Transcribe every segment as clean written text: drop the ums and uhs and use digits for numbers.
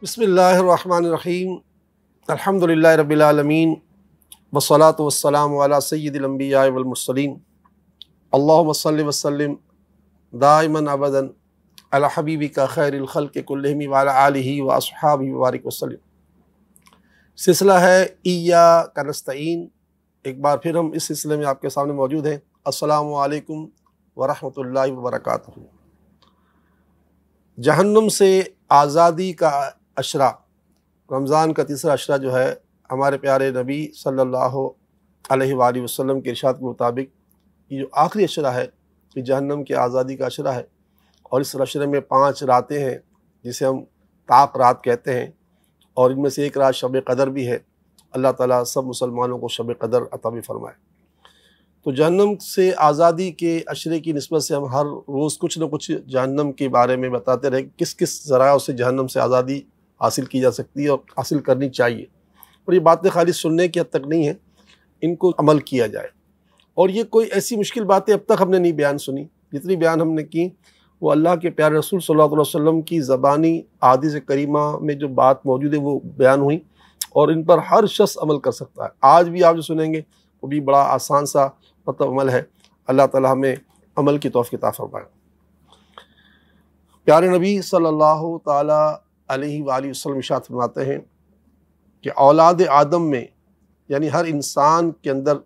بسم اللہ الرحمن الرحیم الحمدللہ رب العالمین والصلاة والسلام علی سید الانبیاء والمرسلین اللہم صلی وسلم دائما ابدا علی حبیبک خیر الخلق کلہم وعلی آلہ واصحابہ وبارک وسلم۔ سلسلہ ہے ایاک نستعین۔ ایک بار پھر ہم اس سلسلے میں آپ کے سامنے موجود ہیں۔ السلام علیکم ورحمۃ اللہ وبرکاتہ۔ جہنم سے آزادی کا عشرہ، رمضان کا تیسرا عشرہ جو ہے، ہمارے پیارے نبی صلی اللہ علیہ وآلہ وسلم کے ارشاد کے مطابق یہ جو آخری عشرہ ہے یہ جہنم کی آزادی کا عشرہ ہے، اور اس عشرے میں 5 راتیں ہیں جسے ہم طاق رات کہتے ہیں، اور ان میں سے ایک رات شب قدر بھی ہے۔ اللہ تعالیٰ سب مسلمانوں کو شب قدر عطا بھی فرمائے۔ تو جہنم سے آزادی کے عشرے کی نسبت سے ہم ہر روز کچھ نہ کچھ جہنم کے بارے میں بتاتے رہے، کس کس ذرائع سے جہنم سے آزادی حاصل کی جا سکتی ہے اور حاصل کرنی چاہیے، اور یہ باتیں خالی سننے کی حد تک نہیں ہیں، ان کو عمل کیا جائے۔ اور یہ کوئی ایسی مشکل باتیں اب تک ہم نے نہیں بیان سنی، جتنی بیان ہم نے کی وہ اللہ کے پیارے رسول صلی اللہ علیہ وسلم کی زبانی احادیث کریمہ میں جو بات موجود ہے وہ بیان ہوئی، اور ان پر ہر شخص عمل کر سکتا ہے۔ آج بھی آپ جو سنیں گے وہ بھی بڑا آسان سا عمل ہے۔ اللہ تعالی ہمیں عمل کی توفیق عطا فرمائے۔ پیارے نبی صلی اللہ تعالی علیہ وآلہ وسلم ارشاد فرماتے ہیں کہ اولاد آدم میں، یعنی ہر انسان کے اندر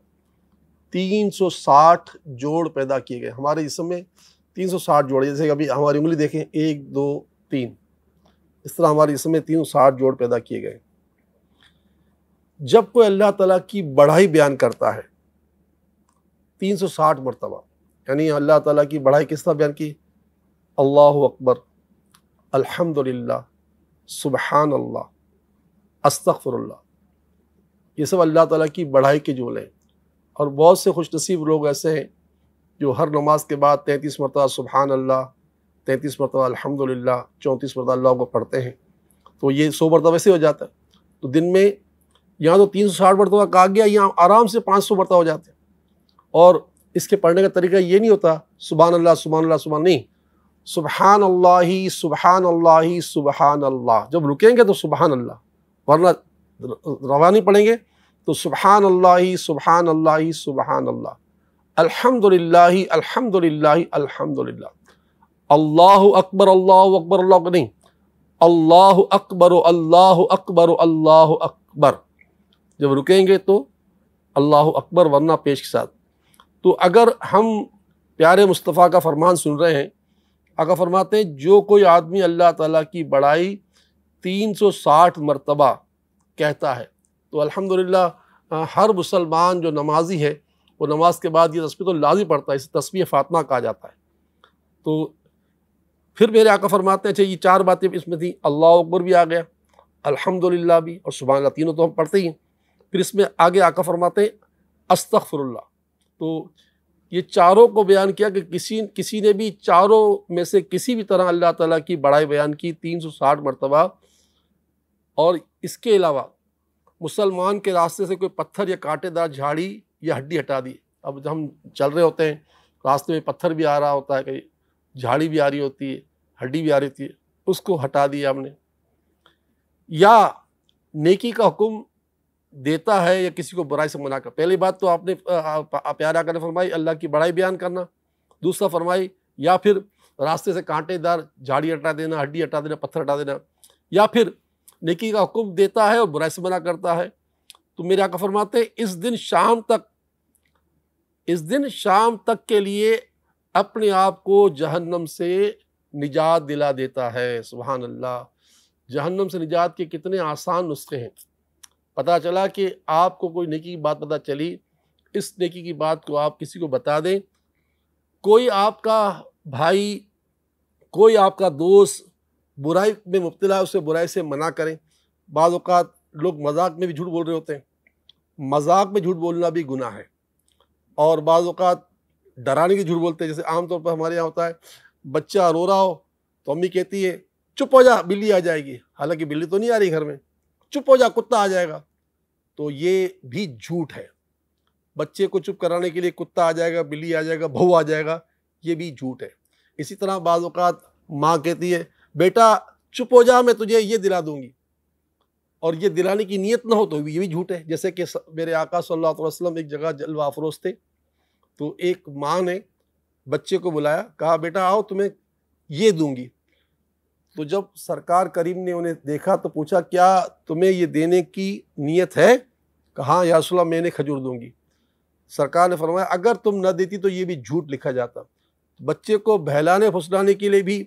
360 جوڑ پیدا کیے گئے۔ ہمارے جسم میں 360 جوڑ، جیسے کہ ابھی ہماری انگلی دیکھیں 1 2 3، اس طرح ہمارے جسم میں 360 جوڑ پیدا کیے گئے۔ جب کوئی اللہ تعالیٰ کی بڑائی بیان کرتا ہے 360 مرتبہ، یعنی اللہ تعالیٰ کی بڑائی کس طرح بیان کی؟ اللہ اکبر، الحمدللہ، سبحان اللہ، استغفر اللہ، یہ سب اللہ تعالیٰ کی بڑائی کے جملے ہیں۔ اور بہت سے خوش نصیب لوگ ایسے ہیں جو ہر نماز کے بعد 33 مرتبہ سبحان اللہ، 33 مرتبہ الحمدللہ، 34 مرتبہ اللہ کو پڑھتے ہیں، تو یہ 100 مرتبہ ویسے ہو جاتا ہے۔ تو دن میں یہاں تو 360 مرتبہ کہا گیا، یہاں آرام سے 500 مرتبہ ہو جاتے ہیں۔ اور اس کے پڑھنے کا طریقہ یہ نہیں ہوتا سبحان اللہ سبحان اللہ سبحان، نہیں، سبحان اللہ سبحان اللہ سبحان اللہ۔ جب رکیں گے تو سبحان اللہ، ورنہ روانی پڑھیں گے تو سبحان اللہ سبحان اللہ سبحان اللہ، الحمدللہ الحمدللہ الحمدللہ، اللہ اکبر اللہ نہیں، اللہ اکبر اللہ اکبر اللہ اکبر۔ جب رکیں گے تو اللہ اکبر، ورنہ پیش کے ساتھ۔ تو اگر ہم پیارے مصطفیٰ کا فرمان سن رہے ہیں، آقا فرماتے ہیں جو کوئی آدمی اللہ تعالیٰ کی بڑائی 360 مرتبہ کہتا ہے تو الحمدللہ ہر مسلمان جو نمازی ہے وہ نماز کے بعد یہ تسبیح تو لازم پڑھتا ہے، اسے تسبیح فاطمہ کہا جاتا ہے۔ تو پھر میرے آقا فرماتے ہیں، اچھا یہ 4 باتیں اس میں تھیں، اللہ اکبر بھی آ گیا، الحمدللہ بھی، اور سبحان اللہ، تینوں تو ہم پڑھتے ہی ہیں۔ پھر اس میں آگے آقا فرماتے ہیں استغفر اللہ۔ تو یہ چاروں کو بیان کیا کہ کسی نے بھی چاروں میں سے کسی بھی طرح اللہ تعالیٰ کی بڑائی بیان کی 360 مرتبہ۔ اور اس کے علاوہ مسلمان کے راستے سے کوئی پتھر یا کانٹے دار جھاڑی یا ہڈی ہٹا دی۔ اب جب ہم چل رہے ہوتے ہیں راستے میں پتھر بھی آ رہا ہوتا ہے، کہ جھاڑی بھی آ رہی ہوتی ہے، ہڈی بھی آ رہی ہوتی ہے، اس کو ہٹا دیا ہم نے۔ یا نیکی کا حکم دیتا ہے یا کسی کو برائی سے منع کر۔ پہلی بات تو آپ نے پیارے آقا نے فرمائی اللہ کی بڑائی بیان کرنا، دوسرا فرمائی یا پھر راستے سے کانٹے دار جھاڑی ہٹا دینا، ہڈی ہٹا دینا، پتھر ہٹا دینا، یا پھر نیکی کا حکم دیتا ہے اور برائی سے منع کرتا ہے۔ تو میرے آقا فرماتے ہیں اس دن شام تک کے لیے اپنے آپ کو جہنم سے نجات دلا دیتا ہے۔ سبحان اللہ، جہنم سے نجات کے کتنے آسان نسخے ہیں۔ پتہ چلا کہ آپ کو کوئی نیکی کی بات پتہ چلی، اس نیکی کی بات کو آپ کسی کو بتا دیں۔ کوئی آپ کا بھائی، کوئی آپ کا دوست برائی میں مبتلا ہے، اسے برائی سے منع کریں۔ بعض اوقات لوگ مذاق میں بھی جھوٹ بول رہے ہوتے ہیں، مذاق میں جھوٹ بولنا بھی گناہ ہے۔ اور بعض اوقات ڈرانے کی جھوٹ بولتے ہیں، جیسے عام طور پر ہمارے یہاں ہوتا ہے بچہ رو رہا ہو تو امی کہتی ہے چپ ہو جا بلی آ جائے گی، حالانکہ بلی تو نہیں آ رہی گھر میں، چپ ہو جا کتا آ جائے گا۔ تو یہ بھی جھوٹ ہے۔ بچے کو چپ کرانے کے لیے کتا آ جائے گا، بلی آ جائے گا، بہو آ جائے گا، یہ بھی جھوٹ ہے۔ اسی طرح بعض اوقات ماں کہتی ہے بیٹا چپ ہو جا میں تجھے یہ دلا دوں گی، اور یہ دلانے کی نیت نہ ہو تو یہ بھی جھوٹ ہے۔ جیسے کہ میرے آقا صلی اللہ علیہ وسلم ایک جگہ جلوہ افروز تھے، تو ایک ماں نے بچے کو بلایا، کہا بیٹا آؤ تمہیں یہ دوں گی۔ تو جب سرکار کریم نے انہیں دیکھا تو پوچھا کیا تمہیں یہ دینے کی نیت ہے؟ کہا یا رسول اللہ میں نے کھجور دوں گی۔ سرکار نے فرمایا اگر تم نہ دیتی تو یہ بھی جھوٹ لکھا جاتا۔ بچے کو بہلانے پھسلانے کے لیے بھی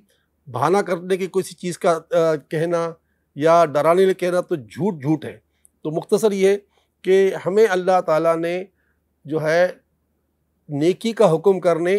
بہانہ کرنے کی کسی چیز کا کہنا یا ڈرانے کے لیے کہنا تو جھوٹ ہے۔ تو مختصر یہ کہ ہمیں اللہ تعالیٰ نے جو ہے نیکی کا حکم کرنے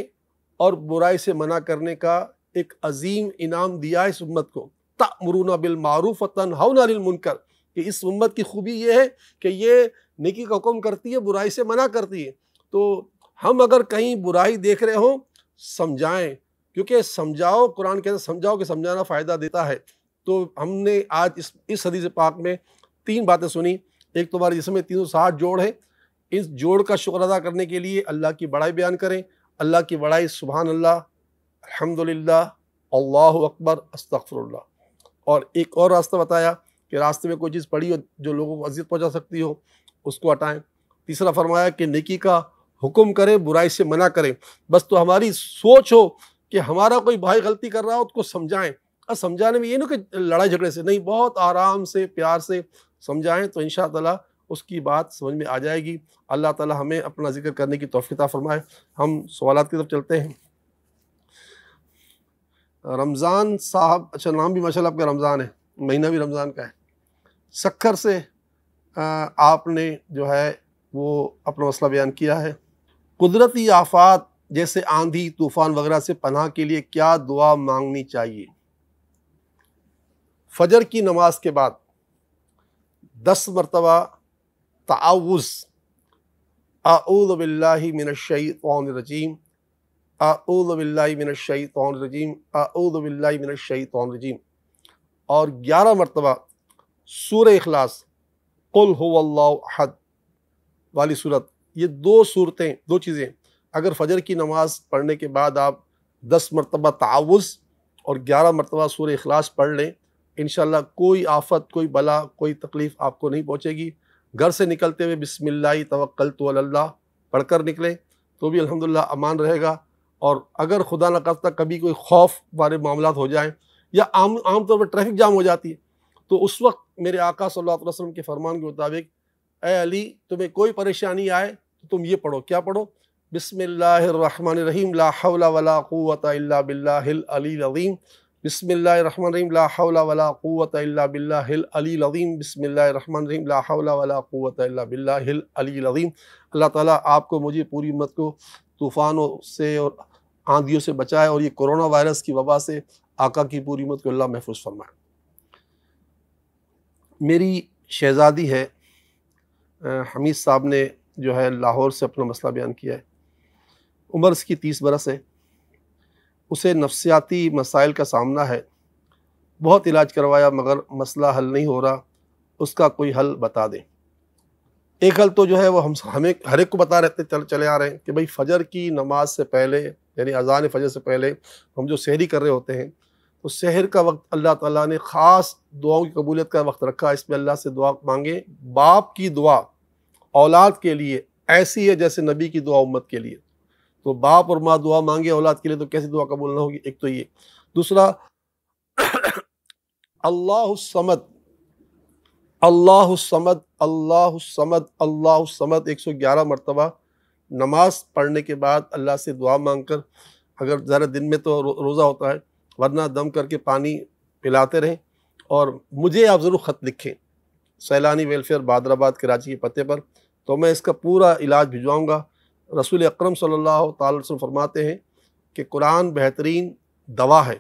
اور برائی سے منع کرنے کا ایک عظیم انعام دیا ہے اس امت کو، تأمرون بالمعروف وتنہون عن المنکر، کہ اس امت کی خوبی یہ ہے کہ یہ نیکی کا حکم کرتی ہے، برائی سے منع کرتی ہے۔ تو ہم اگر کہیں برائی دیکھ رہے ہوں سمجھائیں، کیونکہ سمجھاؤ، قرآن کہتا ہے سمجھاؤ کہ سمجھانا فائدہ دیتا ہے۔ تو ہم نے آج اس حدیث پاک میں 3 باتیں سنی۔ ایک تمہارے جسم میں 360 جوڑ ہے، اس جوڑ کا شکر ادا کرنے کے لیے اللہ کی بڑائی بیان کریں۔ اللہ کی بڑائی سبحان اللہ، الحمدللہ، اللہ اکبر، استغفر اللہ۔ اور ایک اور راستہ بتایا کہ راستے میں کوئی چیز پڑی ہو جو لوگوں کو اذیت پہنچا سکتی ہو اس کو ہٹائیں۔ تیسرا فرمایا کہ نیکی کا حکم کریں، برائی سے منع کریں۔ بس تو ہماری سوچ ہو کہ ہمارا کوئی بھائی غلطی کر رہا ہو اس کو سمجھائیں، اور سمجھانے میں یہ نہیں کہ لڑائی جھگڑے سے نہیں، بہت آرام سے پیار سے سمجھائیں تو انشاءاللہ اس کی بات سمجھ میں آ جائے گی۔ اللہ تعالی ہمیں اپنا ذکر کرنے کی توفیق عطا فرمائے۔ ہم سوالات کی طرف چلتے ہیں۔ رمضان صاحب، اچھا نام بھی ماشاءاللہ آپ کا رمضان ہے، مہینہ بھی رمضان کا ہے۔ سکھر سے آپ نے جو ہے وہ اپنا مسئلہ بیان کیا ہے۔ قدرتی آفات جیسے آندھی طوفان وغیرہ سے پناہ کے لیے کیا دعا مانگنی چاہیے؟ فجر کی نماز کے بعد 10 مرتبہ تعوذ، اعوذ باللہ من الشیطان الرجیم، اعوذ باللہ من الشیطان الرجیم، اعوذ باللہ من الشیطان الرجیم، اور 11 مرتبہ سورہ اخلاص، قل هو اللہ احد والی صورت۔ یہ 2 صورتیں، 2 چیزیں اگر فجر کی نماز پڑھنے کے بعد آپ 10 مرتبہ تعوذ اور 11 مرتبہ سورہ اخلاص پڑھ لیں، انشاءاللہ کوئی آفت، کوئی بلا، کوئی تکلیف آپ کو نہیں پہنچے گی۔ گھر سے نکلتے ہوئے بسم اللہ توکلت علی اللہ پڑھ کر نکلیں تو بھی الحمدللہ امان رہے گا۔ اور اگر خدا نہ خواستہ کبھی کوئی خوف والے معاملات ہو جائیں یا عام طور پر ٹریفک جام ہو جاتی ہے تو اس وقت میرے آقا صلی اللہ علیہ وسلم کے فرمان کے مطابق اے علی تمہیں کوئی پریشانی آئے تو تم یہ پڑھو، کیا پڑھو؟ بسم اللہ الرحمن الرحیم، لا حول ولا قوت الا باللہ العلی العظیم، بسم اللہ الرحمن الرحیم، لا حول ولا قوت الا باللہ العلی العظیم، بسم اللہ الرحمن الرحیم، لا حول ولا قوت الا باللہ العلی العظیم۔ اللہ تعالیٰ آپ کو، مجھے، پوری امت کو طوفانوں سے اور آندھیوں سے بچائے، اور یہ کرونا وائرس کی وبا سے آقا کی پوری امت کو اللہ محفوظ فرمائے۔ میری شہزادی ہے، حمید صاحب نے جو ہے لاہور سے اپنا مسئلہ بیان کیا ہے۔ عمر اس کی 30 برس ہے، اسے نفسیاتی مسائل کا سامنا ہے، بہت علاج کروایا مگر مسئلہ حل نہیں ہو رہا، اس کا کوئی حل بتا دیں۔ ایک حل تو جو ہے وہ ہمیں ہر ایک کو بتا رہتے چلے آ رہے ہیں کہ بھئی فجر کی نماز سے پہلے، یعنی اذان فجر سے پہلے ہم جو سحری کر رہے ہوتے ہیں تو سحر کا وقت اللہ تعالیٰ نے خاص دعاؤں کی قبولیت کا وقت رکھا، اس میں اللہ سے دعا مانگیں۔ باپ کی دعا اولاد کے لیے ایسی ہے جیسے نبی کی دعا امت کے لیے۔ تو باپ اور ماں دعا مانگے اولاد کے لیے تو کیسی دعا قبول نہ ہوگی؟ ایک تو یہ۔ دوسرا، اللہ الصمد، اللہ الصمد، اللہ الصمد، اللہ الصمد 111 مرتبہ نماز پڑھنے کے بعد اللہ سے دعا مانگ کر، اگر ذرا دن میں تو روزہ ہوتا ہے ورنہ دم کر کے پانی پلاتے رہیں۔ اور مجھے آپ ضرور خط لکھیں سیلانی ویلفیئر بہادر آباد کراچی کے پتے پر، تو میں اس کا پورا علاج بھجواؤں گا۔ رسول اکرم صلی اللہ تعالی وسلم فرماتے ہیں کہ قرآن بہترین دوا ہے،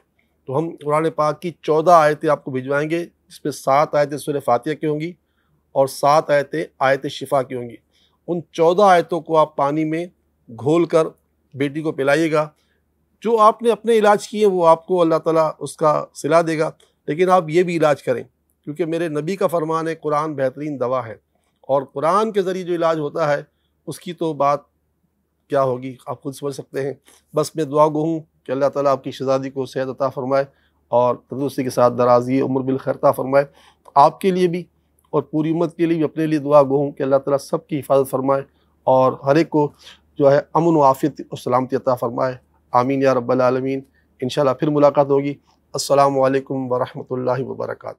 تو ہم قرآن پاک کی 14 آیتیں آپ کو بھجوائیں گے، جس میں 7 آیتیں سورہ فاتحہ کی ہوں گی اور 7 آیتیں آیت شفا کی ہوں گی۔ ان 14 آیتوں کو آپ پانی میں گھول کر بیٹی کو پلائیے گا۔ جو آپ نے اپنے علاج کیے وہ آپ کو اللہ تعالیٰ اس کا صلہ دے گا، لیکن آپ یہ بھی علاج کریں، کیونکہ میرے نبی کا فرمان ہے قرآن بہترین دوا ہے، اور قرآن کے ذریعے جو علاج ہوتا ہے اس کی تو بات کیا ہوگی آپ خود سمجھ سکتے ہیں۔ بس میں دعا گو ہوں کہ اللہ تعالیٰ آپ کی شہزادی کو صحت عطا فرمائے اور تندرستی کے ساتھ درازی عمر بالخیر عطا فرمائے، آپ کے لیے بھی اور پوری امت کے لیے بھی اپنے لیے دعا گو ہوں کہ اللہ تعالیٰ سب کی حفاظت فرمائے اور ہر ایک کو جو ہے امن و عافیت اور سلامتی عطا فرمائے، آمین یا رب العالمین۔ انشاءاللہ پھر ملاقات ہوگی۔ السلام علیکم ورحمۃ اللہ وبرکاتہ۔